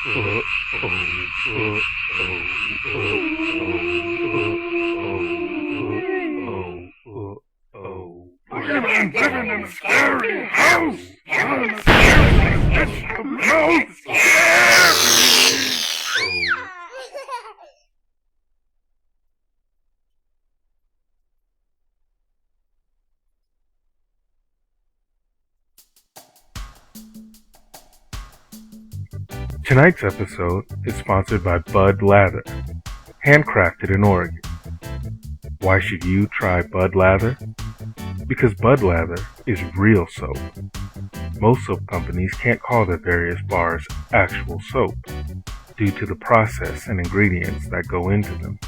I'm living in a scary house. I'm in a scary house. Tonight's episode is sponsored by Bud+Lather, handcrafted in Oregon. Why should you try Bud+Lather? Because Bud+Lather is real soap. Most soap companies can't call their various bars actual soap due to the process and ingredients that go into them.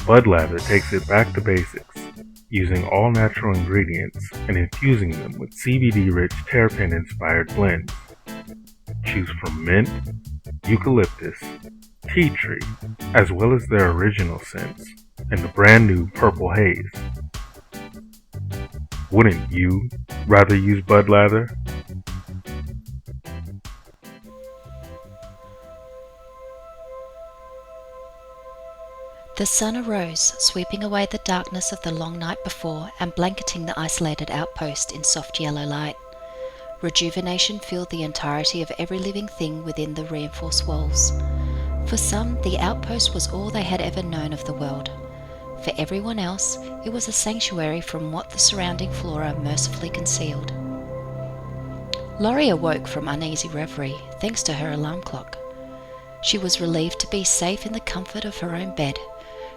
Bud+Lather takes it back to basics, using all natural ingredients and infusing them with CBD-rich terrapin-inspired blends. Choose from mint, eucalyptus, tea tree, as well as their original scents, and the brand new purple haze. Wouldn't you rather use Bud+Lather? The sun arose, sweeping away the darkness of the long night before and blanketing the isolated outpost in soft yellow light. Rejuvenation filled the entirety of every living thing within the reinforced walls. For some, the outpost was all they had ever known of the world. For everyone else, it was a sanctuary from what the surrounding flora mercifully concealed. Laurie awoke from uneasy reverie, thanks to her alarm clock. She was relieved to be safe in the comfort of her own bed.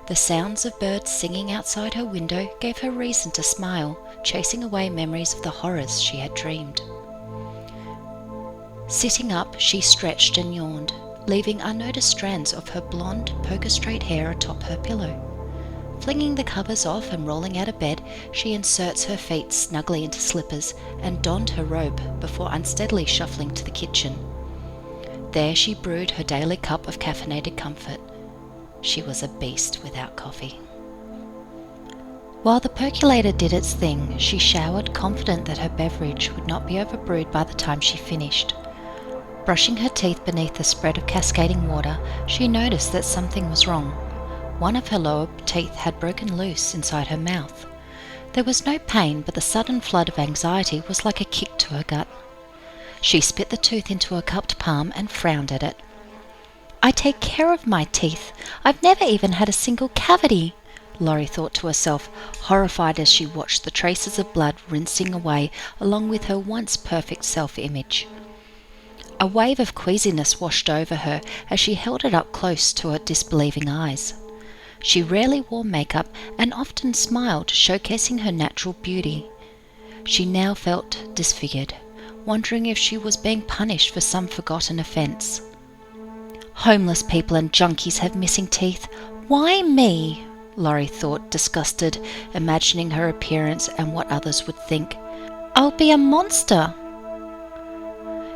The sounds of birds singing outside her window gave her reason to smile, chasing away memories of the horrors she had dreamed. Sitting up, she stretched and yawned, leaving unnoticed strands of her blonde, poker-straight hair atop her pillow. Flinging the covers off and rolling out of bed, she inserts her feet snugly into slippers and donned her robe before unsteadily shuffling to the kitchen. There she brewed her daily cup of caffeinated comfort. She was a beast without coffee. While the percolator did its thing, she showered, confident that her beverage would not be overbrewed by the time she finished. Brushing her teeth beneath the spread of cascading water, she noticed that something was wrong. One of her lower teeth had broken loose inside her mouth. There was no pain, but the sudden flood of anxiety was like a kick to her gut. She spit the tooth into a cupped palm and frowned at it. "I take care of my teeth. I've never even had a single cavity," Laurie thought to herself, horrified as she watched the traces of blood rinsing away along with her once perfect self-image. A wave of queasiness washed over her as she held it up close to her disbelieving eyes. She rarely wore makeup and often smiled, showcasing her natural beauty. She now felt disfigured, wondering if she was being punished for some forgotten offence. "Homeless people and junkies have missing teeth. Why me?" Laurie thought, disgusted, imagining her appearance and what others would think. "I'll be a monster."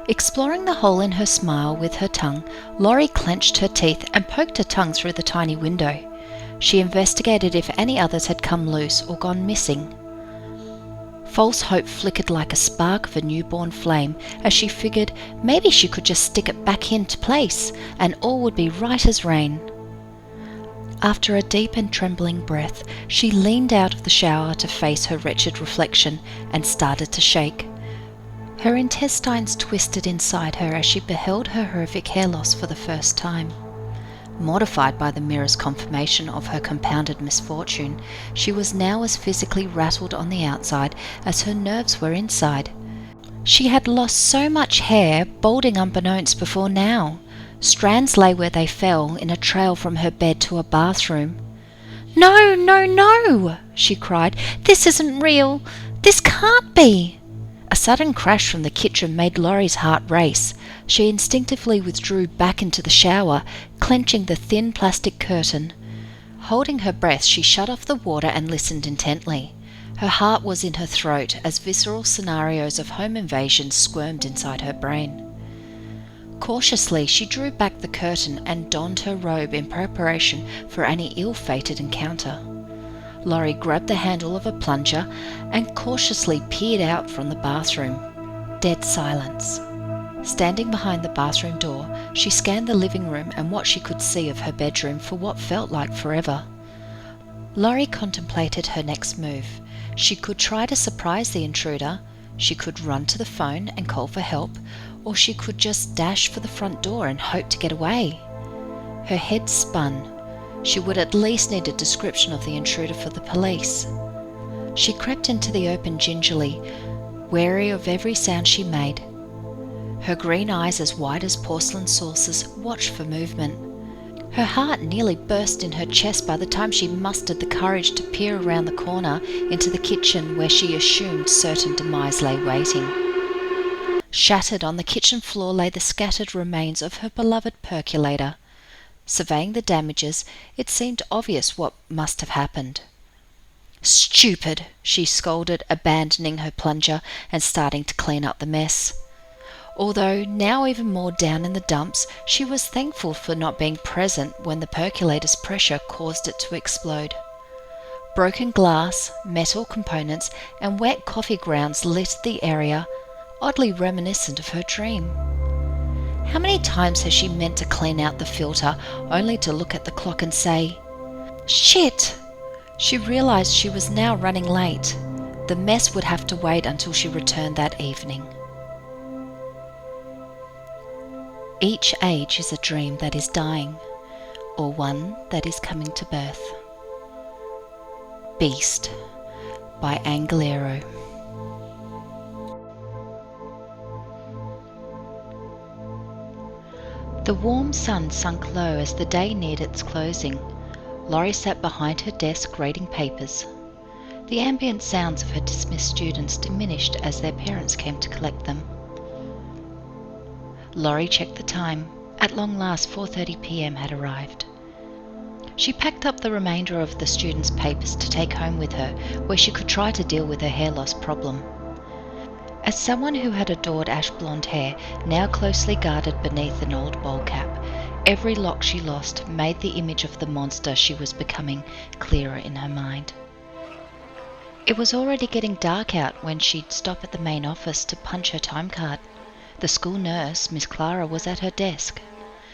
Exploring the hole in her smile with her tongue, Laurie clenched her teeth and poked her tongue through the tiny window. She investigated if any others had come loose or gone missing. False hope flickered like a spark of a newborn flame as she figured maybe she could just stick it back into place and all would be right as rain. After a deep and trembling breath, she leaned out of the shower to face her wretched reflection and started to shake. Her intestines twisted inside her as she beheld her horrific hair loss for the first time. Mortified by the mirror's confirmation of her compounded misfortune, she was now as physically rattled on the outside as her nerves were inside. She had lost so much hair, balding unbeknownst before now. Strands lay where they fell, in a trail from her bed to a bathroom. "No, no, no!" she cried. "This isn't real! This can't be!" A sudden crash from the kitchen made Laurie's heart race. She instinctively withdrew back into the shower, clenching the thin plastic curtain. Holding her breath, she shut off the water and listened intently. Her heart was in her throat as visceral scenarios of home invasion squirmed inside her brain. Cautiously, she drew back the curtain and donned her robe in preparation for any ill-fated encounter. Laurie grabbed the handle of a plunger and cautiously peered out from the bathroom. Dead silence. Standing behind the bathroom door, she scanned the living room and what she could see of her bedroom for what felt like forever. Laurie contemplated her next move. She could try to surprise the intruder, she could run to the phone and call for help, or she could just dash for the front door and hope to get away. Her head spun. She would at least need a description of the intruder for the police. She crept into the open gingerly, wary of every sound she made. Her green eyes, as wide as porcelain saucers, watched for movement. Her heart nearly burst in her chest by the time she mustered the courage to peer around the corner into the kitchen where she assumed certain demise lay waiting. Shattered on the kitchen floor lay the scattered remains of her beloved percolator. Surveying the damages, it seemed obvious what must have happened. "Stupid!" she scolded, abandoning her plunger and starting to clean up the mess. Although now even more down in the dumps, she was thankful for not being present when the percolator's pressure caused it to explode. Broken glass, metal components, and wet coffee grounds littered the area, oddly reminiscent of her dream. How many times has she meant to clean out the filter, only to look at the clock and say, "Shit!" She realized she was now running late. The mess would have to wait until she returned that evening. Each age is a dream that is dying, or one that is coming to birth. Beast by Angoleiro. The warm sun sunk low as the day neared its closing. Laurie sat behind her desk grading papers. The ambient sounds of her dismissed students diminished as their parents came to collect them. Laurie checked the time. At long last, 4:30 p.m. had arrived. She packed up the remainder of the students' papers to take home with her, where she could try to deal with her hair loss problem. As someone who had adored ash blonde hair, now closely guarded beneath an old bowl cap, every lock she lost made the image of the monster she was becoming clearer in her mind. It was already getting dark out when she'd stop at the main office to punch her time card. The school nurse, Miss Clara, was at her desk.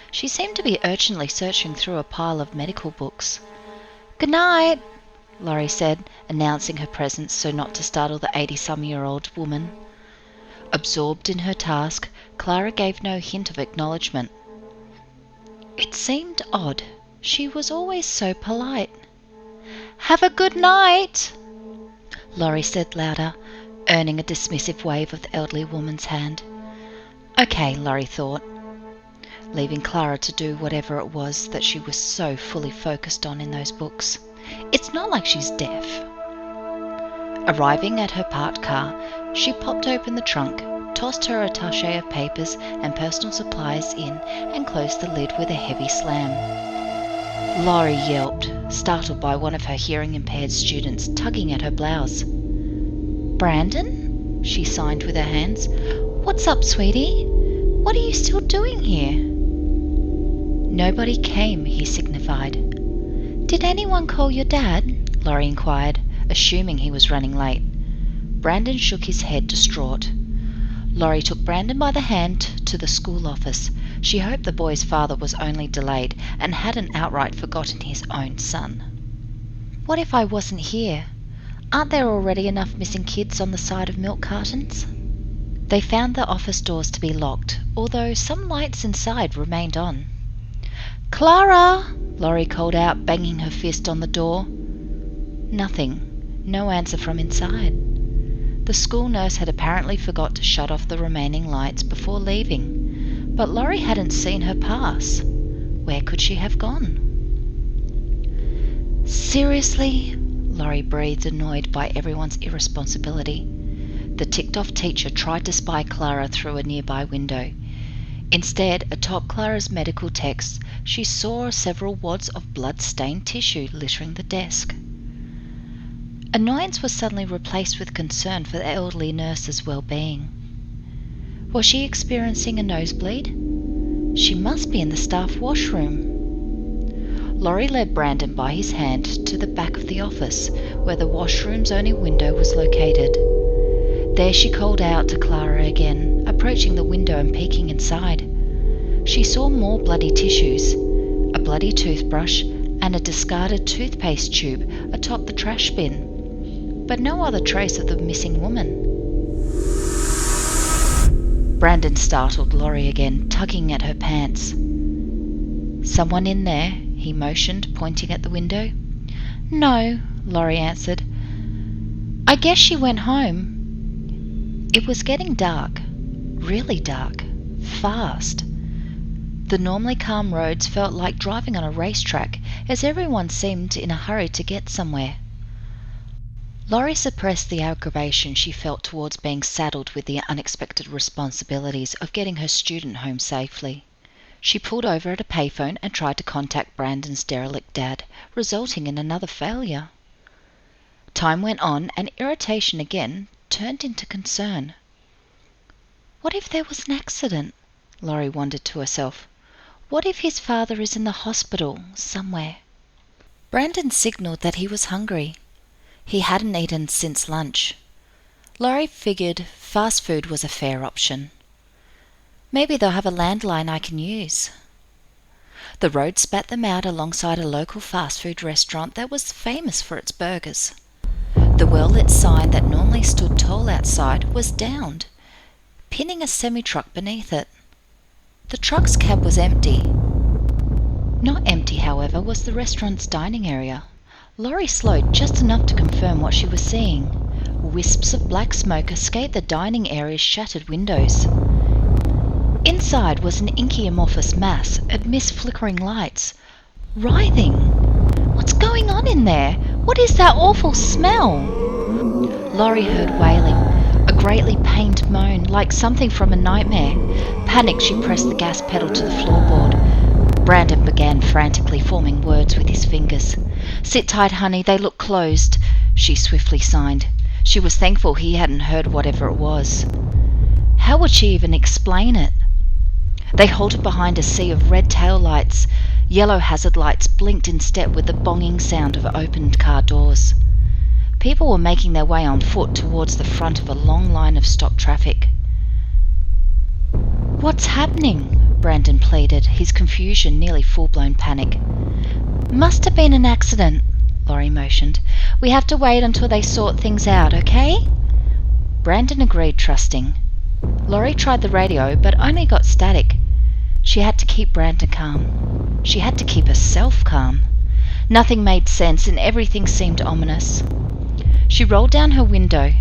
She seemed to be urgently searching through a pile of medical books. "Good night," Laurie said, announcing her presence so not to startle the 80-some-year-old woman. Absorbed in her task, Clara gave no hint of acknowledgement. It seemed odd. She was always so polite. "Have a good night," Laurie said louder, earning a dismissive wave of the elderly woman's hand. Okay, Laurie thought, leaving Clara to do whatever it was that she was so fully focused on in those books. It's not like she's deaf. Arriving at her parked car, she popped open the trunk, tossed her attaché of papers and personal supplies in, and closed the lid with a heavy slam. Laurie yelped, startled by one of her hearing-impaired students tugging at her blouse. "Brandon?" she signed with her hands. "What's up, sweetie? What are you still doing here?" "Nobody came," he signified. "Did anyone call your dad?" Laurie inquired, assuming he was running late. Brandon shook his head, distraught. Laurie took Brandon by the hand to the school office. She hoped the boy's father was only delayed and hadn't outright forgotten his own son. "What if I wasn't here? Aren't there already enough missing kids on the side of milk cartons?" They found the office doors to be locked, although some lights inside remained on. "Clara!" Laurie called out, banging her fist on the door. Nothing. No answer from inside. The school nurse had apparently forgot to shut off the remaining lights before leaving, but Laurie hadn't seen her pass. Where could she have gone? "Seriously?" Laurie breathed, annoyed by everyone's irresponsibility. The ticked-off teacher tried to spy Clara through a nearby window. Instead, atop Clara's medical text, she saw several wads of blood-stained tissue littering the desk. Annoyance was suddenly replaced with concern for the elderly nurse's well-being. Was she experiencing a nosebleed? She must be in the staff washroom. Laurie led Brandon by his hand to the back of the office, where the washroom's only window was located. There she called out to Clara again, approaching the window and peeking inside. She saw more bloody tissues, a bloody toothbrush, and a discarded toothpaste tube atop the trash bin, but no other trace of the missing woman. Brandon startled Laurie again, tugging at her pants. "Someone in there?" he motioned, pointing at the window. "No," Laurie answered. "I guess she went home." It was getting dark, really dark, fast. The normally calm roads felt like driving on a racetrack, as everyone seemed in a hurry to get somewhere. Laurie suppressed the aggravation she felt towards being saddled with the unexpected responsibilities of getting her student home safely. She pulled over at a payphone and tried to contact Brandon's derelict dad, resulting in another failure. Time went on, and irritation again turned into concern. What if there was an accident? Laurie wondered to herself. What if his father is in the hospital somewhere? Brandon signalled that he was hungry. He hadn't eaten since lunch. Laurie figured fast food was a fair option. Maybe they'll have a landline I can use. The road spat them out alongside a local fast food restaurant that was famous for its burgers. The well-lit sign that normally stood tall outside was downed, pinning a semi-truck beneath it. The truck's cab was empty. Not empty, however, was the restaurant's dining area. Laurie slowed just enough to confirm what she was seeing. Wisps of black smoke escaped the dining area's shattered windows. Inside was an inky amorphous mass amidst flickering lights. Writhing. What's going on in there? What is that awful smell? Laurie heard wailing, a greatly pained moan like something from a nightmare. Panicked, she pressed the gas pedal to the floorboard. Brandon began frantically forming words with his fingers. "Sit tight, honey, they look closed," she swiftly signed. She was thankful he hadn't heard whatever it was. How would she even explain it? They halted behind a sea of red tail lights. Yellow hazard lights blinked in step with the bonging sound of opened car doors. People were making their way on foot towards the front of a long line of stopped traffic. "What's happening?" Brandon pleaded, his confusion nearly full-blown panic. "Must have been an accident," Laurie motioned. "We have to wait until they sort things out, okay?" Brandon agreed, trusting. Laurie tried the radio, but only got static. She had to keep Brandon calm. She had to keep herself calm. Nothing made sense, and everything seemed ominous. She rolled down her window.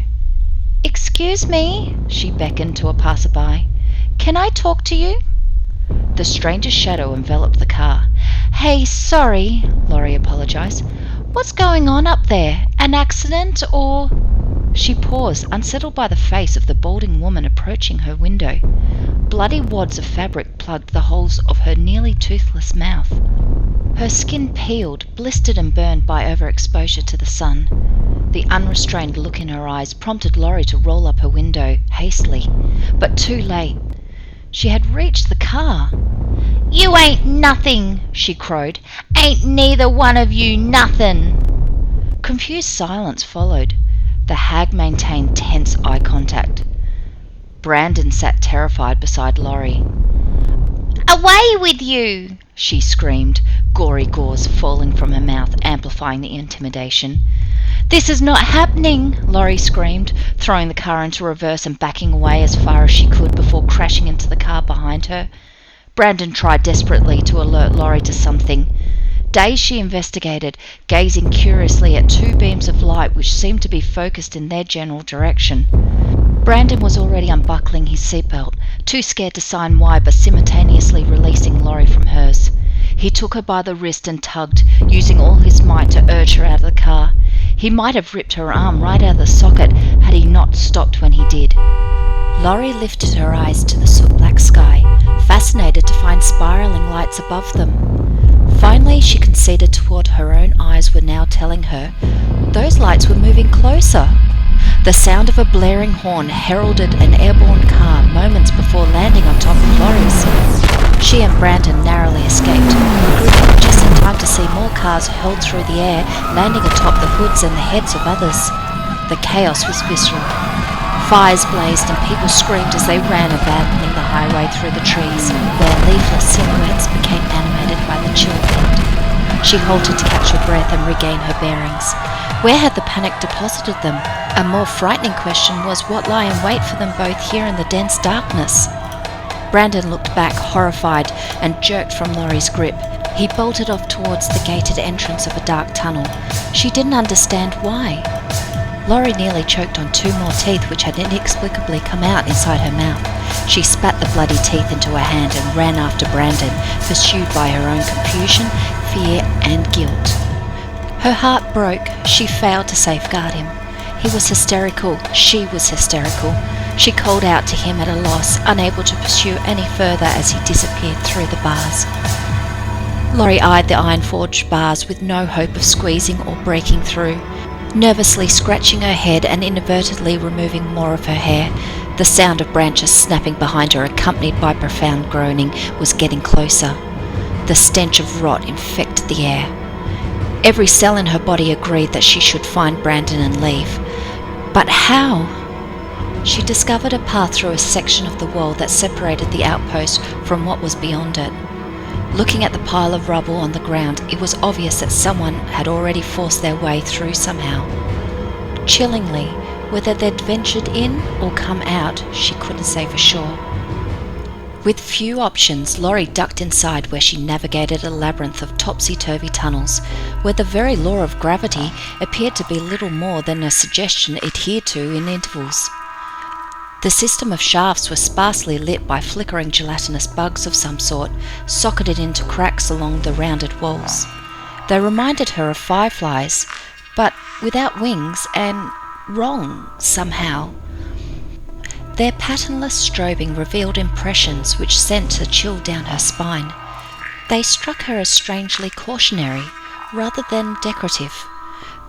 "Excuse me," she beckoned to a passerby. "Can I talk to you?" The stranger's shadow enveloped the car. "Hey, sorry," Laurie apologized. "What's going on up there? An accident or—" She paused, unsettled by the face of the balding woman approaching her window. Bloody wads of fabric plugged the holes of her nearly toothless mouth. Her skin peeled, blistered and burned by overexposure to the sun. The unrestrained look in her eyes prompted Laurie to roll up her window hastily, but too late. She had reached the car. "You ain't nothing," she crowed. "Ain't neither one of you nothing." Confused silence followed. The hag maintained tense eye contact. Brandon sat terrified beside Laurie. "Away with you!" she screamed, gory gauze falling from her mouth, amplifying the intimidation. "This is not happening!" Laurie screamed, throwing the car into reverse and backing away as far as she could before crashing into the car behind her. Brandon tried desperately to alert Laurie to something. Dazed, she investigated, gazing curiously at two beams of light which seemed to be focused in their general direction. Brandon was already unbuckling his seatbelt, too scared to sign why but simultaneously releasing Laurie from hers. He took her by the wrist and tugged, using all his might to urge her out of the car. He might have ripped her arm right out of the socket had he not stopped when he did. Laurie lifted her eyes to the soot-black sky, fascinated to find spiralling lights above them. Finally, she conceded to what her own eyes were now telling her. Those lights were moving closer. The sound of a blaring horn heralded an airborne car moments before landing on top of Laurie's. She and Brandon narrowly escaped, grouping just in time to see more cars hurled through the air, landing atop the hoods and the heads of others. The chaos was visceral. Fires blazed and people screamed as they ran, abandoning the highway through the trees, where leafless silhouettes became animated by the chill wind. She halted to catch her breath and regain her bearings. Where had the panic deposited them? A more frightening question was what lay in wait for them both here in the dense darkness. Brandon looked back, horrified, and jerked from Laurie's grip. He bolted off towards the gated entrance of a dark tunnel. She didn't understand why. Laurie nearly choked on 2 more teeth which had inexplicably come out inside her mouth. She spat the bloody teeth into her hand and ran after Brandon, pursued by her own confusion, fear and guilt. Her heart broke. She failed to safeguard him. He was hysterical. She was hysterical. She called out to him at a loss, unable to pursue any further as he disappeared through the bars. Laurie eyed the iron-forged bars with no hope of squeezing or breaking through. Nervously scratching her head and inadvertently removing more of her hair, the sound of branches snapping behind her, accompanied by profound groaning, was getting closer. The stench of rot infected the air. Every cell in her body agreed that she should find Brandon and leave. But how? She discovered a path through a section of the wall that separated the outpost from what was beyond it. Looking at the pile of rubble on the ground, it was obvious that someone had already forced their way through somehow. Chillingly, whether they'd ventured in or come out, she couldn't say for sure. With few options, Laurie ducked inside where she navigated a labyrinth of topsy-turvy tunnels, where the very law of gravity appeared to be little more than a suggestion adhered to in intervals. The system of shafts was sparsely lit by flickering gelatinous bugs of some sort, socketed into cracks along the rounded walls. They reminded her of fireflies, but without wings and wrong somehow. Their patternless strobing revealed impressions which sent a chill down her spine. They struck her as strangely cautionary, rather than decorative.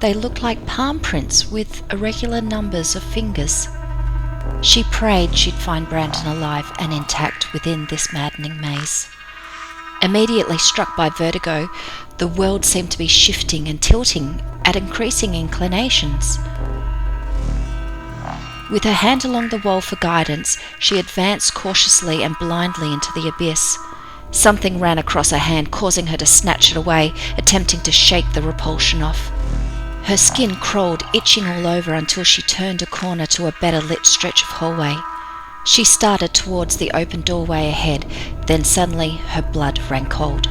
They looked like palm prints with irregular numbers of fingers. She prayed she'd find Brandon alive and intact within this maddening maze. Immediately struck by vertigo, the world seemed to be shifting and tilting at increasing inclinations. With her hand along the wall for guidance, she advanced cautiously and blindly into the abyss. Something ran across her hand, causing her to snatch it away, attempting to shake the repulsion off. Her skin crawled, itching all over until she turned a corner to a better lit stretch of hallway. She started towards the open doorway ahead, then suddenly her blood ran cold.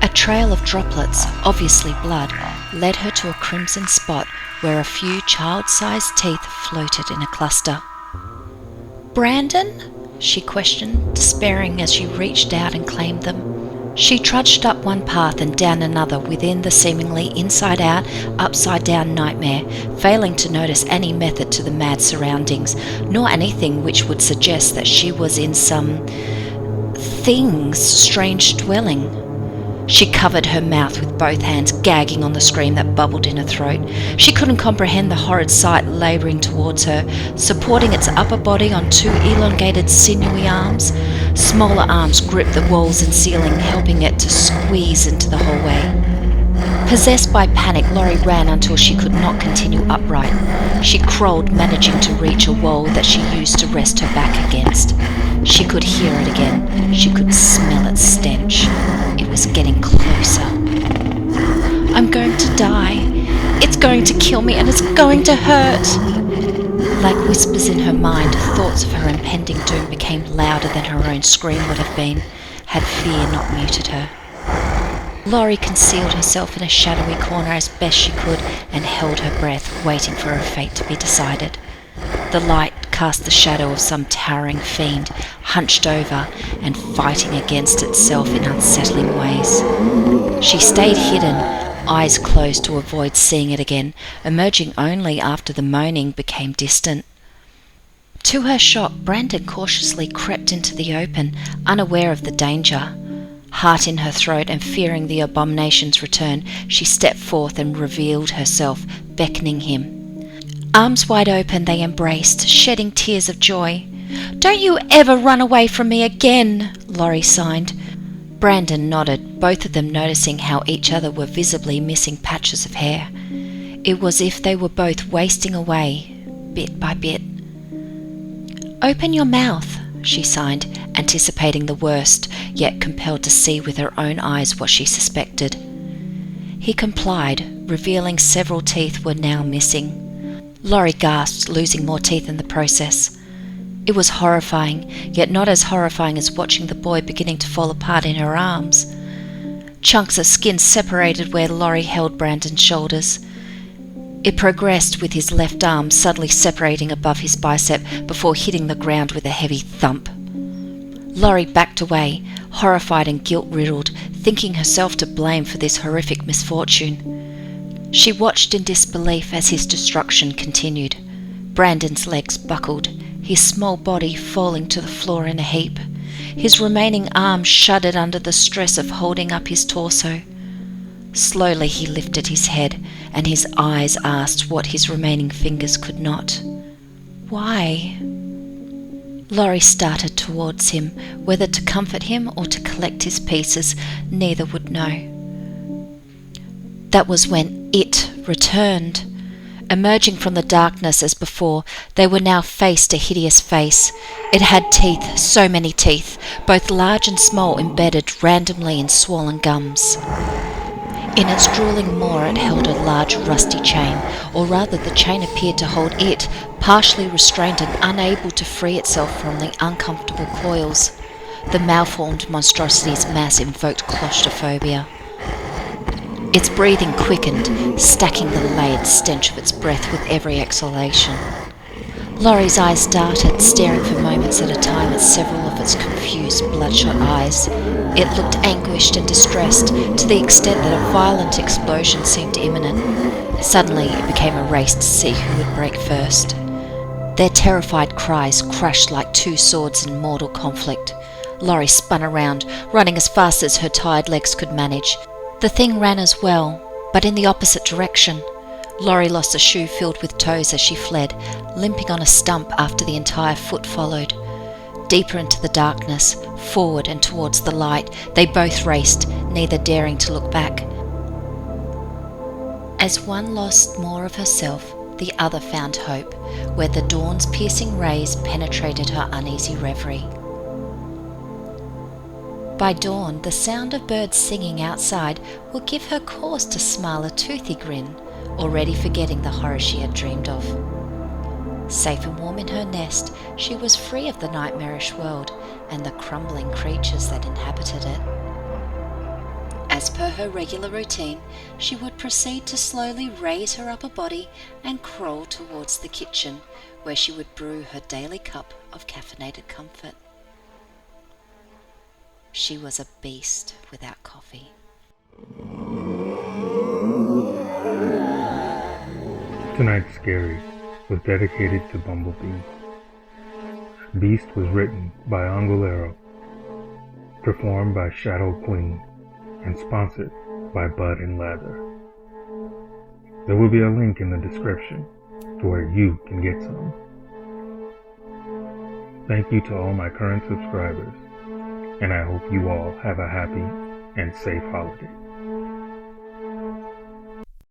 A trail of droplets, obviously blood, led her to a crimson spot where a few child-sized teeth floated in a cluster. "Brandon?" she questioned, despairing as she reached out and claimed them. She trudged up one path and down another within the seemingly inside-out, upside-down nightmare, failing to notice any method to the mad surroundings, nor anything which would suggest that she was in some thing's strange dwelling. She covered her mouth with both hands, gagging on the scream that bubbled in her throat. She couldn't comprehend the horrid sight labouring towards her, supporting its upper body on 2 elongated, sinewy arms. Smaller arms gripped the walls and ceiling, helping it to squeeze into the hallway. Possessed by panic, Laurie ran until she could not continue upright. She crawled, managing to reach a wall that she used to rest her back against. She could hear it again. She could smell its stench. It was getting closer. "I'm going to die. It's going to kill me and it's going to hurt." Like whispers in her mind, thoughts of her impending doom became louder than her own scream would have been, had fear not muted her. Laurie concealed herself in a shadowy corner as best she could and held her breath, waiting for her fate to be decided. The light cast the shadow of some towering fiend, hunched over and fighting against itself in unsettling ways. She stayed hidden, eyes closed to avoid seeing it again, emerging only after the moaning became distant. To her shock, Brandon cautiously crept into the open, unaware of the danger. Heart in her throat and fearing the abomination's return, she stepped forth and revealed herself, beckoning him. Arms wide open, they embraced, shedding tears of joy. "Don't you ever run away from me again," Laurie signed. Brandon nodded, both of them noticing how each other were visibly missing patches of hair. It was as if they were both wasting away, bit by bit. "Open your mouth," she signed, anticipating the worst, yet compelled to see with her own eyes what she suspected. He complied, revealing several teeth were now missing. Laurie gasped, losing more teeth in the process. It was horrifying, yet not as horrifying as watching the boy beginning to fall apart in her arms. Chunks of skin separated where Laurie held Brandon's shoulders. It progressed with his left arm suddenly separating above his bicep before hitting the ground with a heavy thump. Laurie backed away, horrified and guilt-riddled, thinking herself to blame for this horrific misfortune. She watched in disbelief as his destruction continued. Brandon's legs buckled, his small body falling to the floor in a heap. His remaining arm shuddered under the stress of holding up his torso. Slowly he lifted his head, and his eyes asked what his remaining fingers could not. Why? Laurie started towards him, whether to comfort him or to collect his pieces, neither would know. That was when it returned. Emerging from the darkness as before, they were now faced a hideous face. It had teeth, so many teeth, both large and small, embedded randomly in swollen gums. In its drooling maw it held a large rusty chain, or rather the chain appeared to hold it, partially restrained and unable to free itself from the uncomfortable coils. The malformed monstrosity's mass invoked claustrophobia. Its breathing quickened, stacking the layered stench of its breath with every exhalation. Laurie's eyes darted, staring for moments at a time at several of its confused, bloodshot eyes. It looked anguished and distressed, to the extent that a violent explosion seemed imminent. Suddenly it became a race to see who would break first. Their terrified cries crashed like two swords in mortal conflict. Laurie spun around, running as fast as her tired legs could manage. The thing ran as well, but in the opposite direction. Laurie lost a shoe filled with toes as she fled, limping on a stump after the entire foot followed. Deeper into the darkness, forward and towards the light, they both raced, neither daring to look back. As one lost more of herself, the other found hope, where the dawn's piercing rays penetrated her uneasy reverie. By dawn, the sound of birds singing outside would give her cause to smile a toothy grin, already forgetting the horror she had dreamed of. Safe and warm in her nest, she was free of the nightmarish world and the crumbling creatures that inhabited it. As per her regular routine, she would proceed to slowly raise her upper body and crawl towards the kitchen, where she would brew her daily cup of caffeinated comfort. She was a beast without coffee. Tonight's Scary was dedicated to Bumblebee. Beast was written by Angoleiro, performed by Shadow Queen, and sponsored by Bud+Lather. There will be a link in the description to where you can get some. Thank you to all my current subscribers, and I hope you all have a happy and safe holiday.